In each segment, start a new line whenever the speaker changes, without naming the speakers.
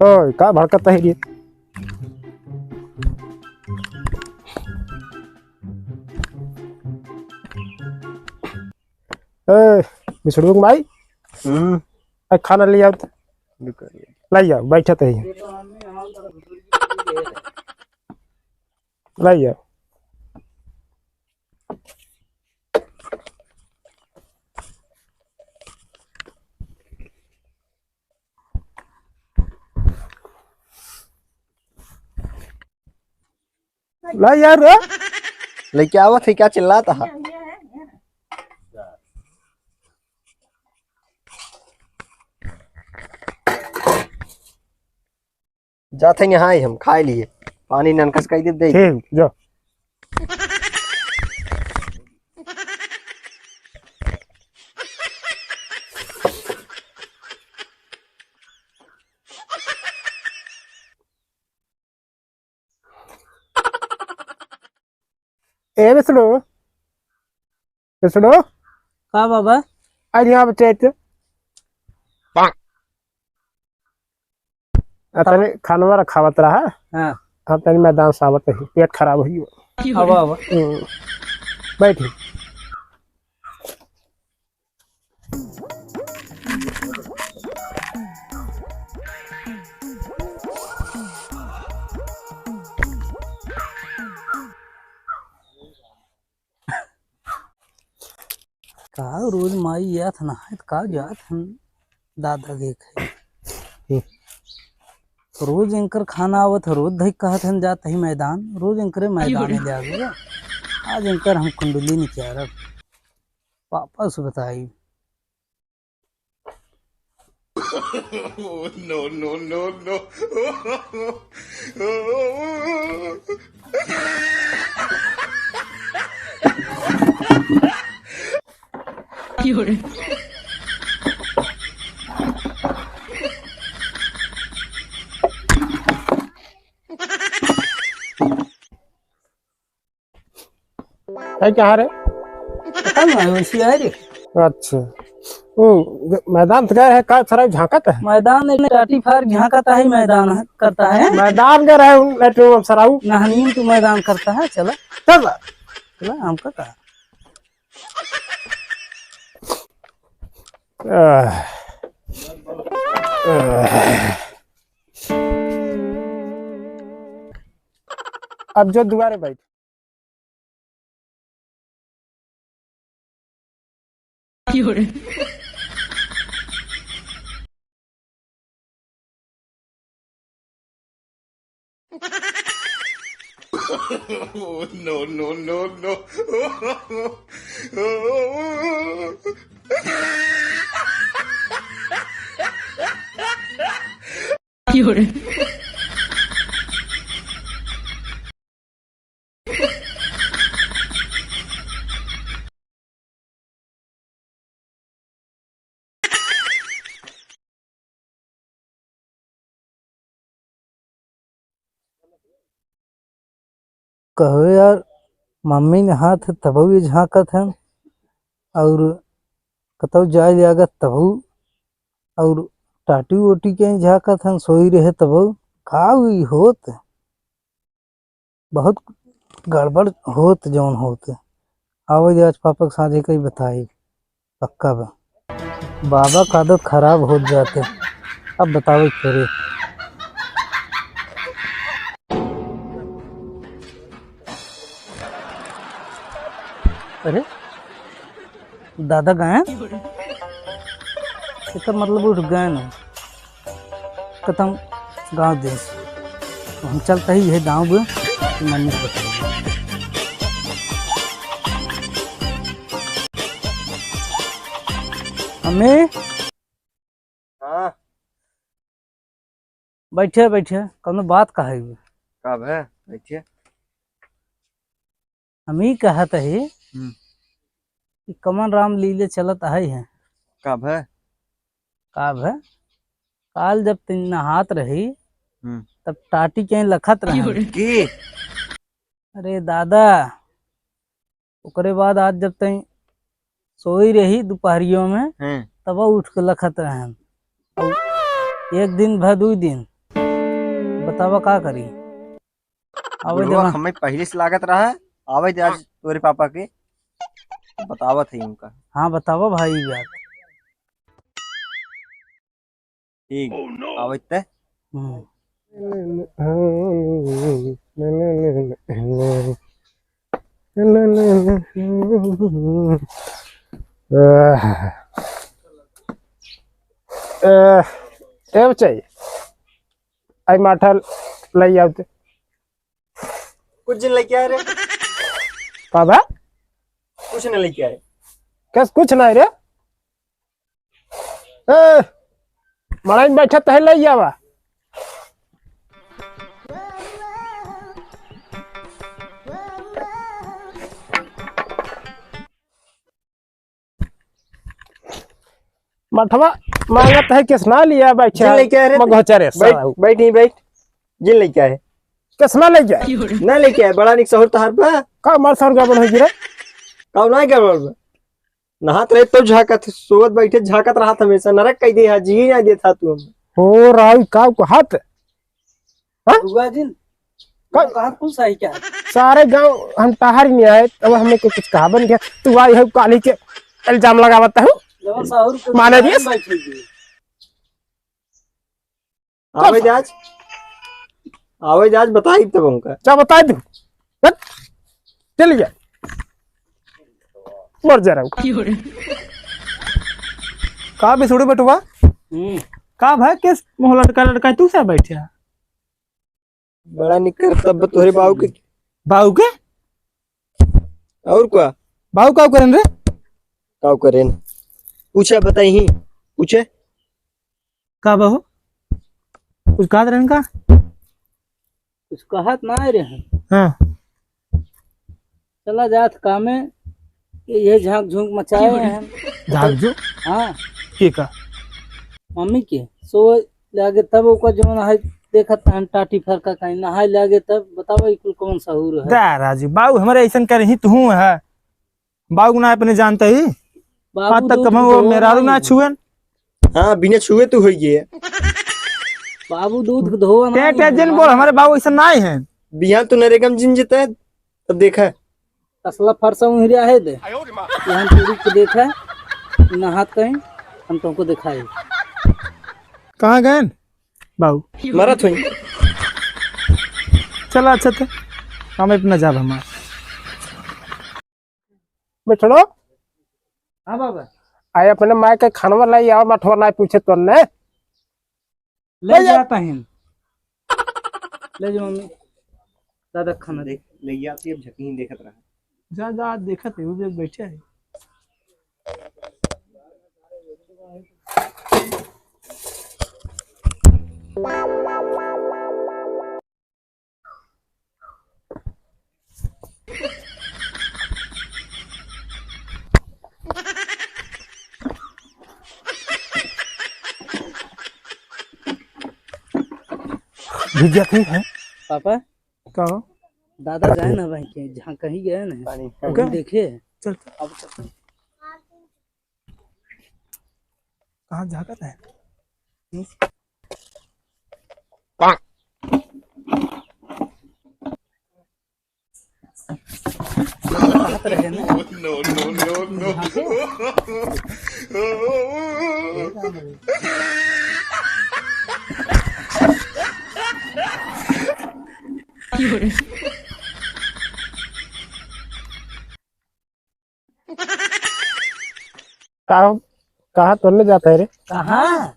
ओए का भड़कत है रे? ए बिछड़ू भाई खाना ले आओ, लाई आओ, बैठत है लाई आओ। लाई यार
लेके आवा थे, क्या चिल्लाता है? जाते यहाँ हम खाए लिए पानी ननकस कही दे।
ठीक जो ए बिछड़ू बिछड़ू
का बाबा
आज यहाँ बच्चे तने खानवा रखावत रहा।
हाँ
हाँ तनी मैदान सावत है, पेट खराब हुई
अब अब
बैठी।
का रोज माई यात ना है का जात हम दादा देखे रोज इनकर खाना आवत रोज धई कहत हम जात ही मैदान, रोज इनकरे मैदान में जागे। आज इनकर हम कुंडली नहीं क्या रब पापा से बताई।
No, no, no, no.
है क्या रे?
पता नहीं वैसी है रे।
अच्छा मैदान तो गए है का सारा झांकत है।
मैदान में टाटी फार झांकता है मैदान है, करता है
मैदान गए रहे लेटो सराऊ
नहनीम तो मैदान करता है। चला
चल
चला हमका कहा
अब जो दुआरे बैठ
No, no, no, no.
कहो यार मम्मी ने हाथ तब भी झांकत है और कतौ जाए जागत तब और टाटी वोटी के झांकत है सोई रहे तब का हुई होत बहुत गड़बड़ होत जौन होत। आवाज आज पापा के साझे कही बताई पक्का बा बाबा का आदत खराब हो जाते। अब बताओ फिर अरे दादा गए इसका मतलब उठ गए ना खत्म गांव देश हम चलते ही है गांव में मन्नी बताइए। हमें
हाँ
बैठे बैठे कौन बात कहे
कब है बैठिए।
हम ही कहत है कि कमन राम लीले चलत है
कब है
काब है काल जब तीन नहात रही तब टाटी कहीं लखत रही
की
अरे दादा ओकरे बाद आज जब तई सोई रही दोपहरियों में,
हैं
तब उठ के लखत रहन। और एक दिन भर 2 दिन बतावा का करी। अब
बुढ़वा हमें पहले से लागत रहा है। आवे दे आज तोरे पापा के बतावत है उनका।
हाँ बतावा भाई बात।
ठीक आवे ते
एव चाहिए आई माठा लई आवते
कुछ दिन लेके आए रे,
बाबा
कुछ न लेके आए।
कैस कुछ नहीं रे मड़ाई में बैठा तह लई आवा। मठवा मांगत है किसना लिया बैठा
जिन लेके आए रे
मगहचरे
बैठ बैठ नहीं बैठ। जिन लेके आए
किसना ले जाए
ना लेके आए। बड़ा निक सहूर तहार बा
का मार सर गबन हो गिरे
काऊ ना गड़बड़ बा। नहात रहे तो झाकत सोवत बैठे झाकत रहा हमेशा। नरक कह दे जी ना देता तू हम
हो राई का को हाथ
बुआ जी कहा कुछ सही क्या
सारे गांव हम तहार नहीं आए तब हमें को कुछ कहा बन गया। तू आई है काली के इल्जाम लगावता हूँ माने दियस
आवे आज बताई तब उनका
क्या बता दू चल गया मर जा रहा हूँ
का बिसुड़े बटुआ का भाई किस मुंह लटका लटका तू से बैठे
बड़ा निकर तब तोरे बाबू के
बाऊ के
और क्या
बाऊ का करें रे
काऊ करें पूछा बताई ही पूछे
का बहू कुछ कहा रहन का
कुछ कहत ना रहे।
हाँ
चला जात कामे ये झांक झुंक मचाए हैं।
झागजू
हाँ
ठीक है
मम्मी के सो लागे तब ओका जवन है देखत हन टाटी फरका कहीं नहाए लागे तब बताओ कुल कौन सहूर है।
दा राजू बाऊ हमारे ऐसा कर ही तू है बाऊ ना अपने जानते ही आज तक कम वो मेरा ना छुएन।
हाँ बिना छुए तो हो गए
बाबू दूध धोवा ना
टेंशन बोल हमारे बाबू ऐसा ना है
बिहान तो नरेगम जिन जेता है तब देखा
तसला फरसा उहरिया है दे यहाँ पूरी को देखा नहात कहीं हम तुमको दिखाए
कहाँ गए बाऊ
मरत हुई
चलो अच्छा थे हम अपना जाब हमारा
बैठो
हाँ बाबा
आए अपने माय के खानवा लाई आओ मठवा ना पूछे तो ने
ले जाता है ले जाओ मम्मी दादा खाना दे
ले गया अब झकहीं देखत रहा
जा जा देखा थे वो भी बैठे है
भिजा थे हैं
पापा
कहो
दादा जाए ना भाई के जहाँ कहीं गए ना कहीं देखे
चल
अब चलते
कहाँ झाकत है
हाथ रहे ना
no, no, no,
कहा कहा तोड़ने जाता है रे
कहाँ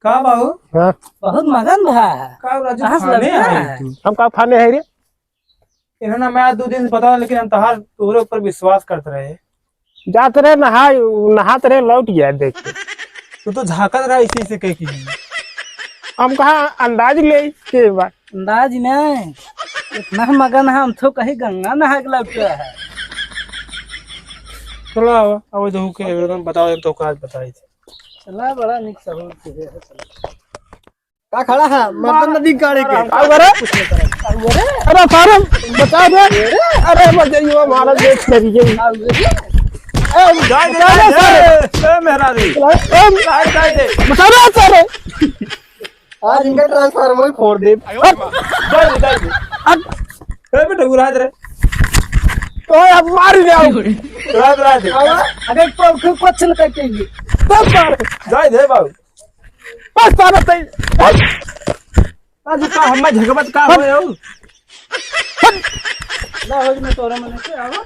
का बाबू
हाँ
बहुत मगन भा
का राजू
कहाँ से
खाने
लगा
आए
है?
तू?
हम कहा खाने है रे
इन्होंने मैं 2 दिन से बताया लेकिन हम तहार तोरे ऊपर विश्वास करते रहे
जाते रहे नहाते रहे लौट गया देख के
तू तो झाकत रहा इसी से कह की
हम कहा अंदाज ले के बात
अंदाज नहीं इतना मगन है हम तो कहीं गंगा नहा के लौटा है।
चलो अब जो के एकदम बताओ तो आज बताई थी
चला बड़ा निक सहूर के है
का खड़ा है मर्दन नदी गाड़ी के
अरे अरे सारे बता दे अरे बजाइयो हमारा देख करिए
मेरा रे
आज इनका ट्रांसफार्मर फोड़ दे।
बेटा उड़ा दे रे
ओए अब मार दिया
उड़ा दे
अरे कुछ न करके
बस मार
जाय दे बाबू
बस मार तई
आज का हम झगबत का होए हो
ना हो में तोरा मने से आवा